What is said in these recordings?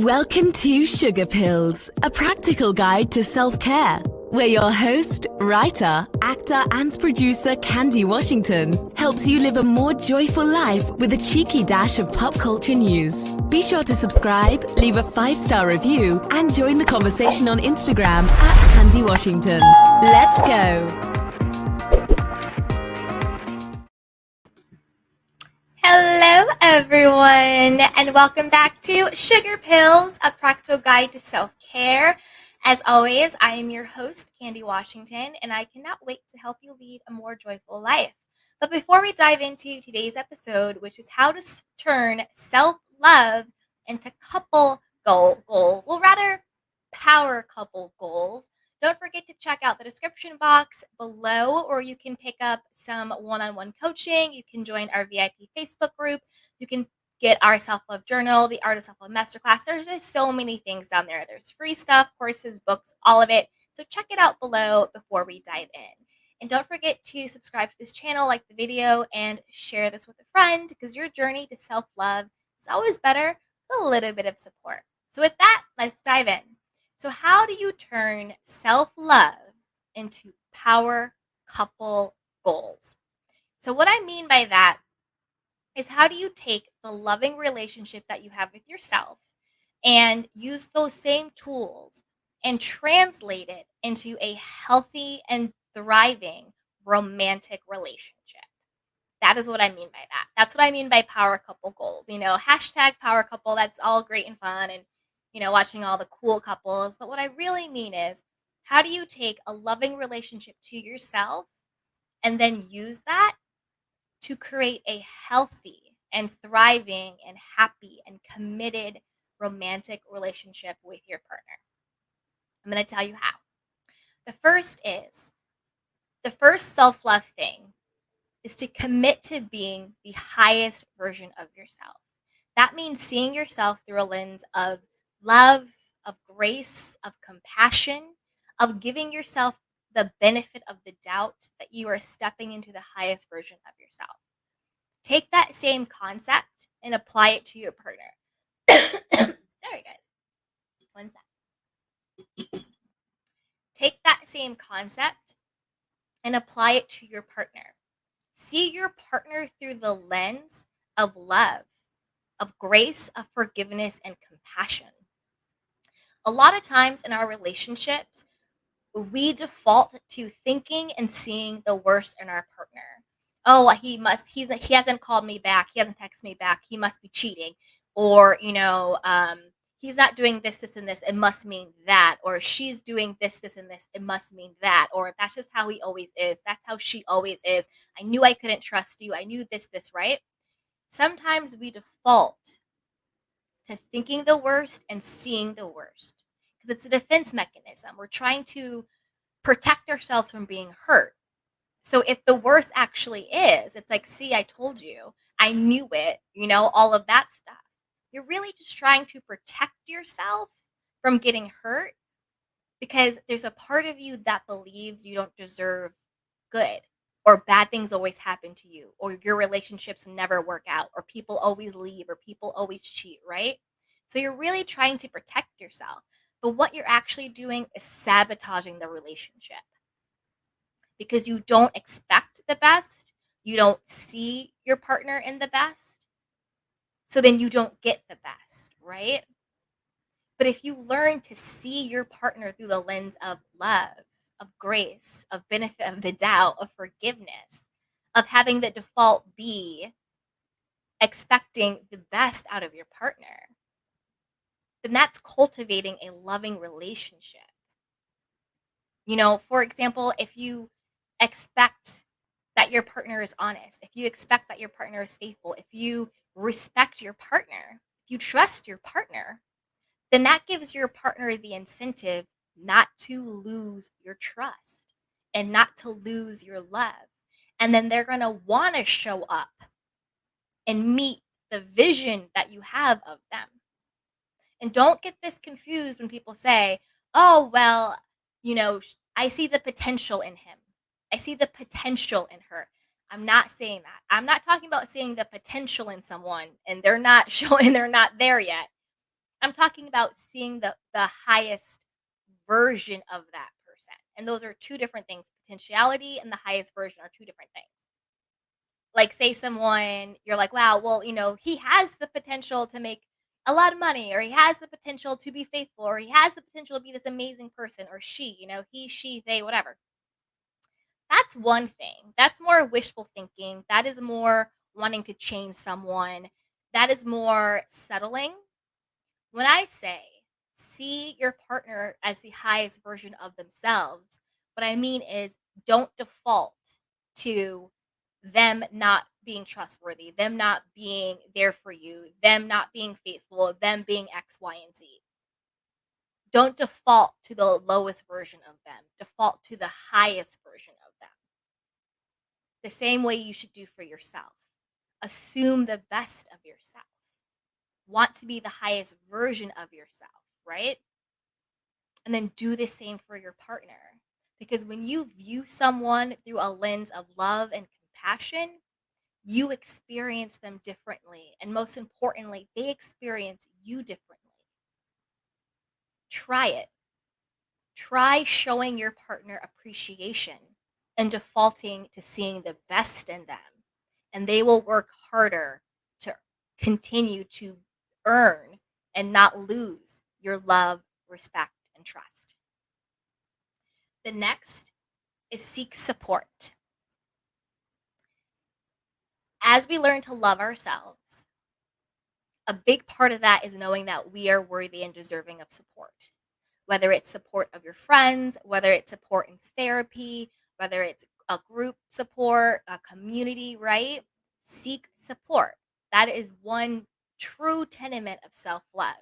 Welcome to Sugar Pills, a practical guide to self-care, where your host, writer, actor and producer Candy Washington helps you live a more joyful life with a cheeky dash of pop culture news. Be sure to subscribe, leave a 5-star review and join the conversation on Instagram at Candy Washington. Let's go! Hello, everyone, and welcome back to Sugar Pills, a practical guide to self-care. As always, I am your host, Candy Washington, and I cannot wait to help you lead a more joyful life. But before we dive into today's episode, which is how to turn self-love into couple goals, well, rather power couple goals, don't forget to check out the description box below, or you can pick up some one-on-one coaching. You can join our VIP Facebook group. You can get our self-love journal, the Art of Self-Love Masterclass. There's just so many things down there. There's free stuff, courses, books, all of it. So check it out below before we dive in. And don't forget to subscribe to this channel, like the video, and share this with a friend, because your journey to self-love is always better with a little bit of support. So with that, let's dive in. So how do you turn self-love into power couple goals? So what I mean by that is, how do you take the loving relationship that you have with yourself and use those same tools and translate it into a healthy and thriving romantic relationship? That is what I mean by that. That's what I mean by power couple goals. Hashtag power couple, that's all great and fun, and watching all the cool couples. But what I really mean is, how do you take a loving relationship to yourself and then use that to create a healthy and thriving and happy and committed romantic relationship with your partner? I'm going to tell you how. The first self-love thing is to commit to being the highest version of yourself. That means seeing yourself through a lens of love, of grace, of compassion, of giving yourself the benefit of the doubt that you are stepping into the highest version of yourself. Take that same concept and apply it to your partner. Sorry, guys. One sec. Take that same concept and apply it to your partner. See your partner through the lens of love, of grace, of forgiveness, and compassion. A lot of times in our relationships, we default to thinking and seeing the worst in our partner. Oh, he hasn't called me back. He hasn't texted me back. He must be cheating. Or, he's not doing this, this, and this. It must mean that. Or she's doing this, this, and this. It must mean that. Or that's just how he always is. That's how she always is. I knew I couldn't trust you. I knew this, right? Sometimes we default to thinking the worst and seeing the worst, because it's a defense mechanism. We're trying to protect ourselves from being hurt. So if the worst actually is, it's like, see, I told you, I knew it, all of that stuff. You're really just trying to protect yourself from getting hurt, because there's a part of you that believes you don't deserve good, or bad things always happen to you, or your relationships never work out, or people always leave, or people always cheat, right? So you're really trying to protect yourself. But what you're actually doing is sabotaging the relationship, because you don't expect the best. You don't see your partner in the best. So then you don't get the best, right? But if you learn to see your partner through the lens of love, of grace, of benefit of the doubt, of forgiveness, of having the default be expecting the best out of your partner, then that's cultivating a loving relationship. For example, if you expect that your partner is honest, if you expect that your partner is faithful, if you respect your partner, if you trust your partner, then that gives your partner the incentive not to lose your trust and not to lose your love. And then they're going to want to show up and meet the vision that you have of them. And don't get this confused when people say, oh, well, I see the potential in him. I see the potential in her. I'm not saying that. I'm not talking about seeing the potential in someone and they're not showing, they're not there yet. I'm talking about seeing the highest version of that person. And those are two different things. Potentiality and the highest version are two different things. Like, say someone you're like, "Wow, well, he has the potential to make a lot of money, or he has the potential to be faithful, or he has the potential to be this amazing person, or he, she, they, whatever." That's one thing. That's more wishful thinking. That is more wanting to change someone. That is more settling. When I say see your partner as the highest version of themselves, what I mean is don't default to them not being trustworthy, them not being there for you, them not being faithful, them being X, Y, and Z. Don't default to the lowest version of them, default to the highest version of them. The same way you should do for yourself. Assume the best of yourself. Want to be the highest version of yourself, right? And then do the same for your partner. Because when you view someone through a lens of love and compassion, you experience them differently. And most importantly, they experience you differently. Try it. Try showing your partner appreciation and defaulting to seeing the best in them. And they will work harder to continue to earn and not lose your love, respect, and trust. The next is seek support. As we learn to love ourselves, a big part of that is knowing that we are worthy and deserving of support. Whether it's support of your friends, whether it's support in therapy, whether it's a group support, a community, right? Seek support. That is one true tenement of self love.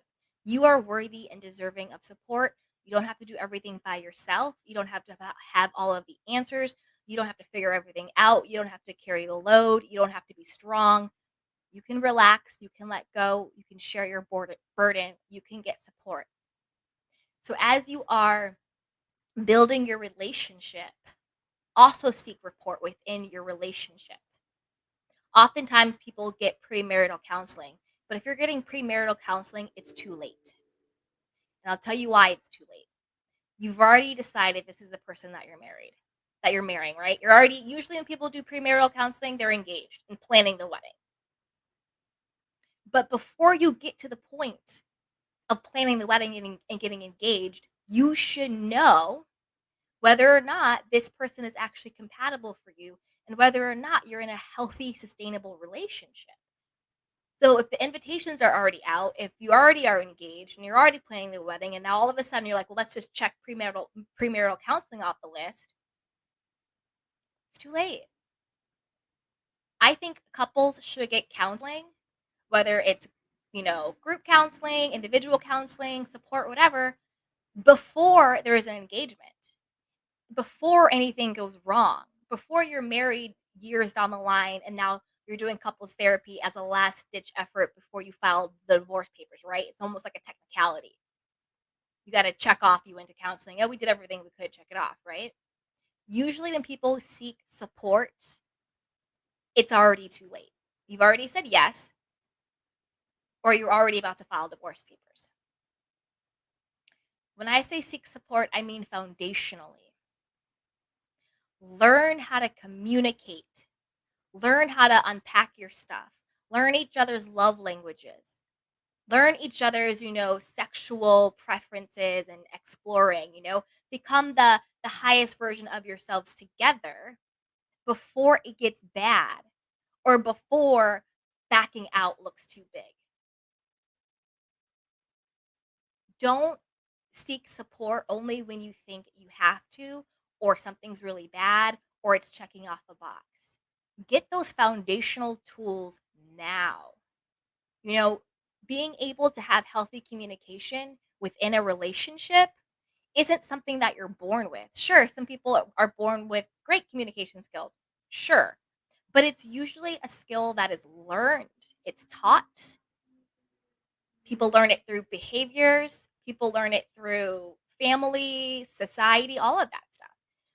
You are worthy and deserving of support. You don't have to do everything by yourself. You don't have to have all of the answers. You don't have to figure everything out. You don't have to carry the load. You don't have to be strong. You can relax. You can let go. You can share your burden. You can get support. So, as you are building your relationship, also seek support within your relationship. Oftentimes, people get premarital counseling, but if you're getting premarital counseling, it's too late. And I'll tell you why it's too late. You've already decided this is the person that you're marrying, right? You're already, usually when people do premarital counseling, they're engaged and planning the wedding. But before you get to the point of planning the wedding and getting engaged, you should know whether or not this person is actually compatible for you and whether or not you're in a healthy, sustainable relationship. So if the invitations are already out, if you already are engaged and you're already planning the wedding, and now all of a sudden you're like, well, let's just check premarital counseling off the list, it's too late. I think couples should get counseling, whether it's group counseling, individual counseling, support, whatever, before there is an engagement, before anything goes wrong, before you're married years down the line and now you're doing couples therapy as a last ditch effort before you file the divorce papers, right? It's almost like a technicality. You got to check off you went to counseling. Oh, we did everything we could, check it off, right? Usually when people seek support, it's already too late. You've already said yes, or you're already about to file divorce papers. When I say seek support, I mean foundationally. Learn how to communicate. Learn how to unpack your stuff. Learn each other's love languages. Learn each other's, sexual preferences and exploring, become the highest version of yourselves together before it gets bad or before backing out looks too big. Don't seek support only when you think you have to, or something's really bad, or it's checking off a box. Get those foundational tools now. You know, Being able to have healthy communication within a relationship isn't something that you're born with. Sure, some people are born with great communication skills. Sure. But it's usually a skill that is learned, it's taught. People learn it through behaviors, people learn it through family, society, all of that stuff.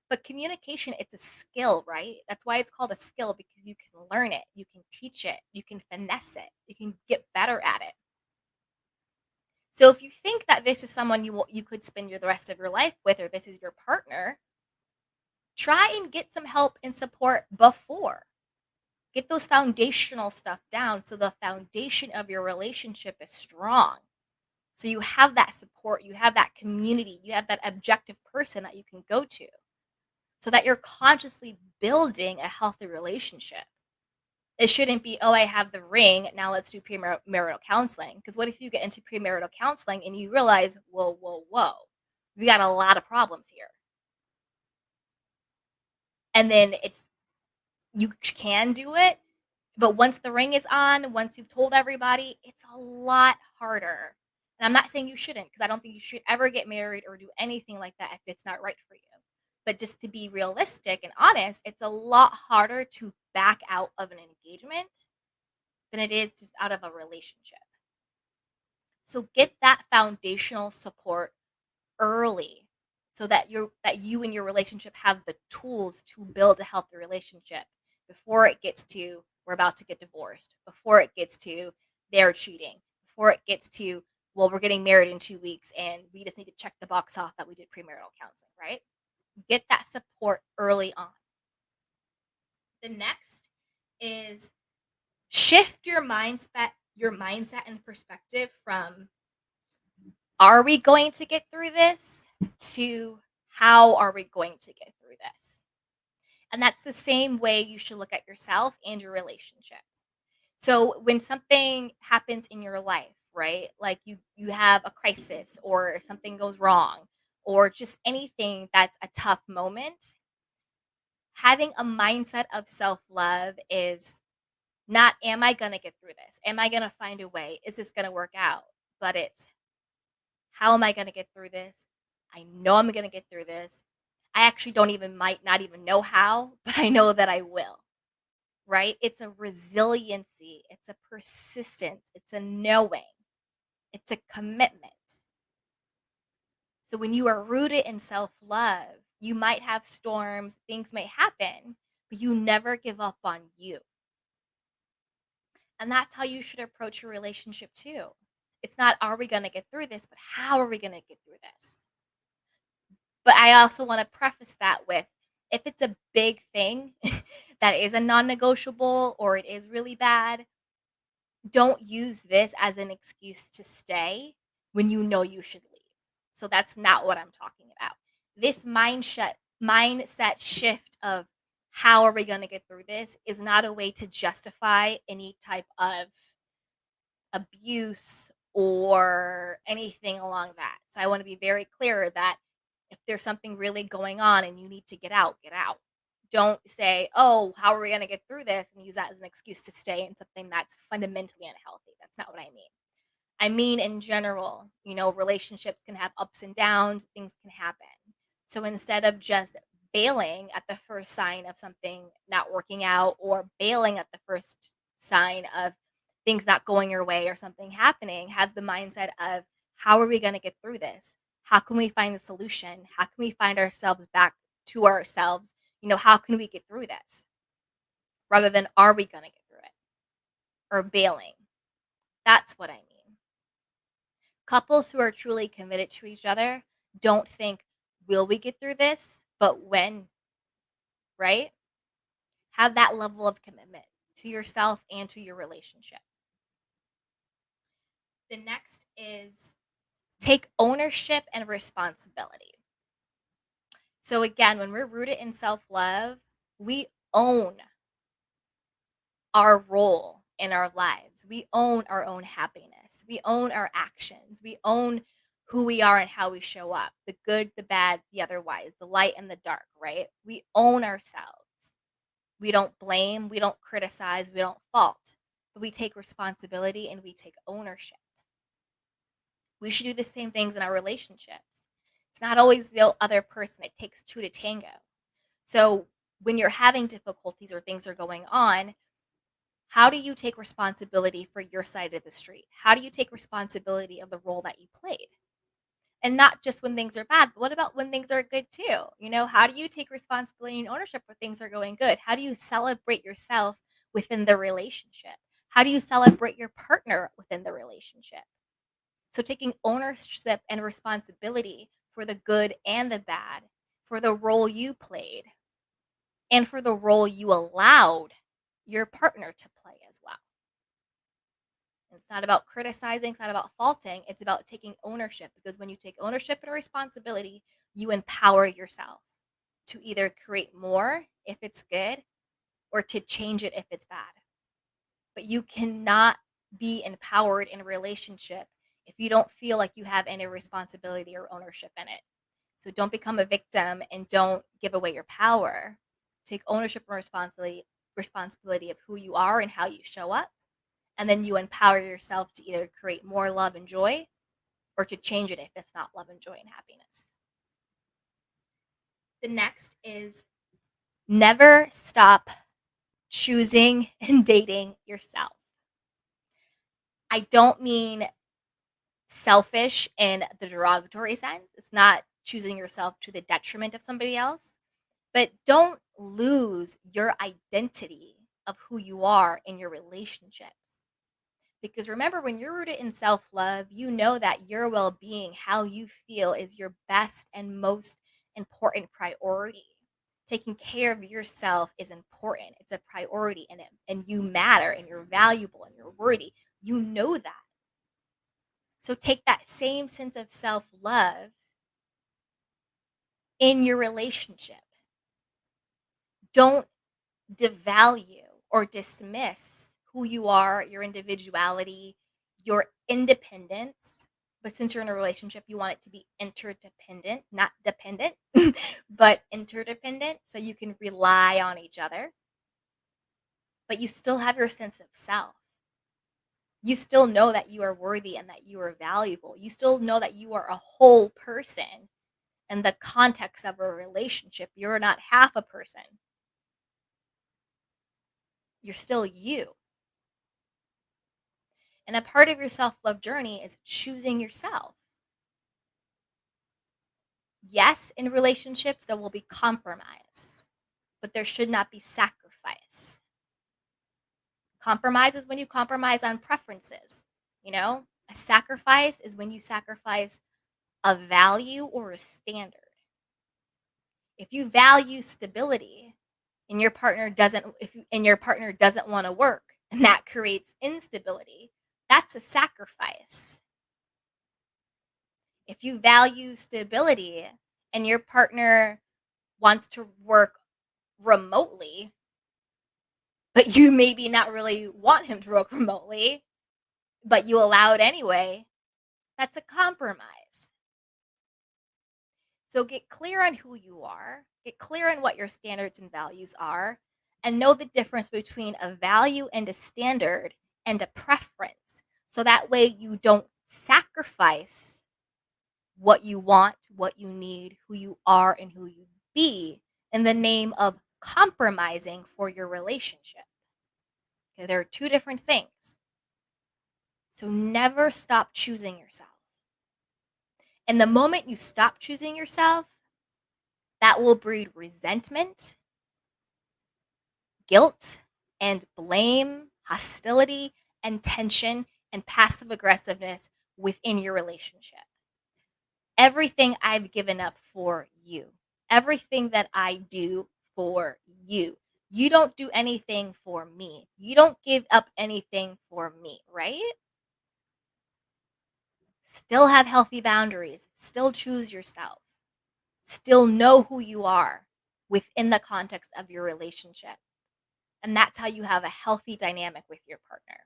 But communication, it's a skill, right? That's why it's called a skill, because you can learn it, you can teach it, you can finesse it, you can get better at it. So if you think that this is someone you could spend the rest of your life with, or this is your partner, try and get some help and support before. Get those foundational stuff down so the foundation of your relationship is strong. So you have that support, you have that community, you have that objective person that you can go to so that you're consciously building a healthy relationship. It shouldn't be, oh, I have the ring, now let's do premarital counseling. Because what if you get into premarital counseling and you realize, whoa, whoa, whoa, we got a lot of problems here. And then you can do it, but once the ring is on, once you've told everybody, it's a lot harder. And I'm not saying you shouldn't, because I don't think you should ever get married or do anything like that if it's not right for you. But just to be realistic and honest, it's a lot harder to back out of an engagement than it is just out of a relationship. So get that foundational support early so that you and your relationship have the tools to build a healthy relationship before it gets to we're about to get divorced, before it gets to they're cheating, before it gets to well, we're getting married in 2 weeks and we just need to check the box off that we did premarital counseling, right? Get that support early on. The next is shift your mindset and perspective from are we going to get through this to how are we going to get through this? And that's the same way you should look at yourself and your relationship. So when something happens in your life, right? Like you have a crisis or something goes wrong or just anything that's a tough moment, having a mindset of self-love is not am I going to get through this? Am I going to find a way? Is this going to work out? But it's how am I going to get through this? I know I'm going to get through this. I actually don't even might not even know how, but I know that I will. Right? It's a resiliency, it's a persistence, it's a knowing, it's a commitment. So when you are rooted in self-love, you might have storms, things may happen, but you never give up on you. And that's how you should approach your relationship too. It's not are we going to get through this, but how are we going to get through this? But I also want to preface that with if it's a big thing that is a non-negotiable or it is really bad, don't use this as an excuse to stay when you know you should leave. So that's not what I'm talking about. This mindset shift of how are we going to get through this is not a way to justify any type of abuse or anything along that. So I want to be very clear that if there's something really going on and you need to get out, get out. Don't say, "Oh, how are we going to get through this?" and use that as an excuse to stay in something that's fundamentally unhealthy. That's not what I mean. I mean, in general, relationships can have ups and downs, things can happen. So instead of just bailing at the first sign of something not working out or bailing at the first sign of things not going your way or something happening, have the mindset of how are we going to get through this? How can we find the solution? How can we find ourselves back to ourselves? How can we get through this? Rather than are we going to get through it or bailing? That's what I mean. Couples who are truly committed to each other don't think, will we get through this? But when, right? Have that level of commitment to yourself and to your relationship. The next is take ownership and responsibility. So, again, when we're rooted in self love, we own our role in our lives. We own our own happiness. We own our actions. We own who we are and how we show up the good, the bad, the otherwise, the light and the dark, right? We own ourselves. We don't blame, we don't criticize, we don't fault, but we take responsibility and we take ownership. We should do the same things in our relationships. It's not always the other person, it takes two to tango. So when you're having difficulties or things are going on, how do you take responsibility for your side of the street? How do you take responsibility of the role that you played? And not just when things are bad, but what about when things are good too? How do you take responsibility and ownership when things are going good? How do you celebrate yourself within the relationship? How do you celebrate your partner within the relationship? So taking ownership and responsibility for the good and the bad, for the role you played, and for the role you allowed your partner to play as well. It's not about criticizing, it's not about faulting, it's about taking ownership, because when you take ownership and responsibility, you empower yourself to either create more if it's good or to change it if it's bad. But you cannot be empowered in a relationship if you don't feel like you have any responsibility or ownership in it. So don't become a victim and don't give away your power. Take ownership and responsibility of who you are and how you show up. And then you empower yourself to either create more love and joy or to change it if it's not love and joy and happiness. The next is never stop choosing and dating yourself. I don't mean selfish in the derogatory sense. It's not choosing yourself to the detriment of somebody else, but don't lose your identity of who you are in your relationships. Because remember, when you're rooted in self love, you know that your well being, how you feel, is your best and most important priority. Taking care of yourself is important. It's a priority, and you matter, and you're valuable, and you're worthy. You know that. So take that same sense of self love in your relationship. Don't devalue or dismiss who you are, your individuality, your independence. But since you're in a relationship, you want it to be interdependent, not dependent, but interdependent, so you can rely on each other. But you still have your sense of self. You still know that you are worthy and that you are valuable. You still know that you are a whole person in the context of a relationship. You're not half a person. You're still you. And a part of your self love journey is choosing yourself. Yes, in relationships, there will be compromise, but there should not be sacrifice. Compromise is when you compromise on preferences. A sacrifice is when you sacrifice a value or a standard. If you value stability and your partner doesn't, want to work, and that creates instability, that's a sacrifice. If you value stability and your partner wants to work remotely, but you maybe not really want him to work remotely, but you allow it anyway, that's a compromise. So get clear on who you are, get clear on what your standards and values are, and know the difference between a value and a standard and a preference. So that way you don't sacrifice what you want, what you need, who you are, and who you be in the name of compromising for your relationship. Okay, there are two different things. So never stop choosing yourself. And the moment you stop choosing yourself, that will breed resentment, guilt, and blame, hostility, and tension, and passive aggressiveness within your relationship. Everything I've given up for you, everything that I do for you. You don't do anything for me. You don't give up anything for me, right? Still have healthy boundaries. Still choose yourself. Still know who you are within the context of your relationship. And that's how you have a healthy dynamic with your partner.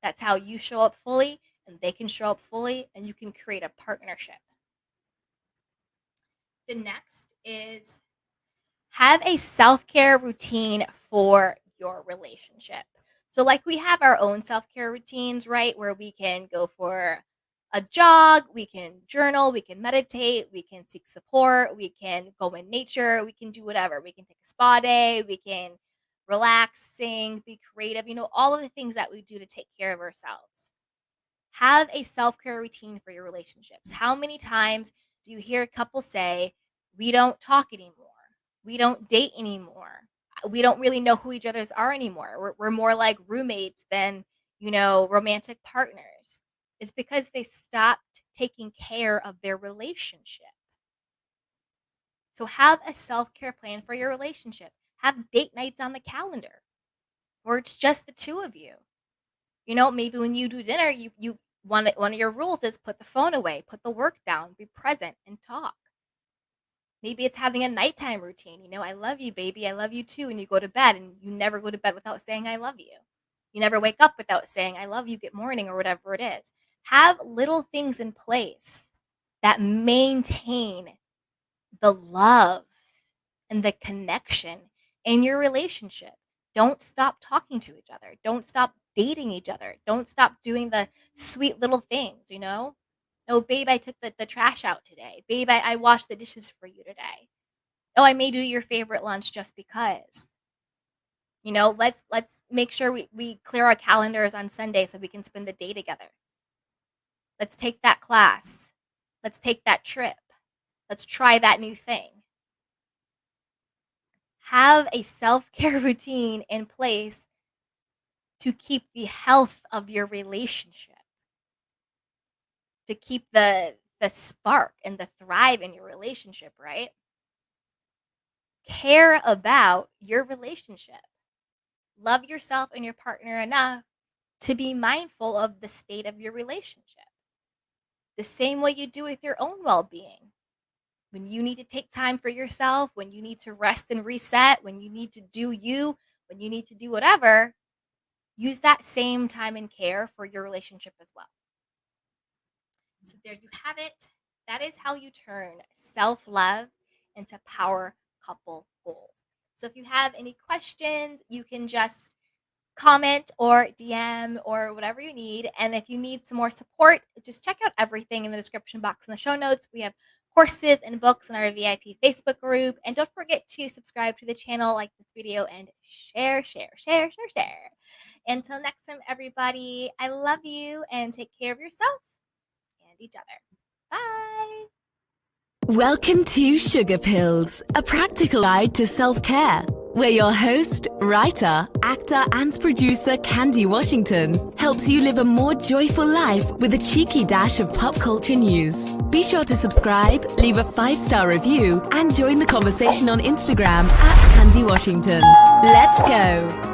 That's how you show up fully and they can show up fully, and you can create a partnership. The next is have a self-care routine for your relationship. So like we have our own self-care routines, right? Where we can go for a jog, we can journal, we can meditate, we can seek support, we can go in nature, we can do whatever. We can take a spa day, we can relax, sing, be creative, all of the things that we do to take care of ourselves. Have a self-care routine for your relationships. How many times do you hear a couple say, we don't talk anymore? We don't date anymore. We don't really know who each other's are anymore. We're more like roommates than, romantic partners. It's because they stopped taking care of their relationship. So have a self-care plan for your relationship. Have date nights on the calendar where it's just the two of you. Maybe when you do dinner, you one of your rules is put the phone away, put the work down, be present and talk. Maybe it's having a nighttime routine. I love you, baby. I love you too. And you go to bed and you never go to bed without saying I love you. You never wake up without saying I love you, good morning, or whatever it is. Have little things in place that maintain the love and the connection in your relationship. Don't stop talking to each other. Don't stop dating each other. Don't stop doing the sweet little things. Oh, babe, I took the trash out today. Babe, I washed the dishes for you today. Oh, I made you your favorite lunch just because. Let's make sure we clear our calendars on Sunday so we can spend the day together. Let's take that class. Let's take that trip. Let's try that new thing. Have a self-care routine in place to keep the health of your relationship, to keep the spark and the thrive in your relationship, right? Care about your relationship. Love yourself and your partner enough to be mindful of the state of your relationship. The same way you do with your own well-being. When you need to take time for yourself, when you need to rest and reset, when you need to do you, when you need to do whatever, use that same time and care for your relationship as well. So there you have it. That is how you turn self-love into power couple goals. So if you have any questions, you can just comment or DM or whatever you need. And if you need some more support, just check out everything in the description box in the show notes. We have courses and books in our VIP Facebook group. And don't forget to subscribe to the channel, like this video, and share. Until next time, everybody, I love you and take care of yourself and each other. Bye. Welcome to Sugar Pills, a practical guide to self-care, where your host, writer, actor, and producer Candy Washington helps you live a more joyful life with a cheeky dash of pop culture news. Be sure to subscribe, leave a 5-star review, and join the conversation on Instagram @Candy Washington. Let's go!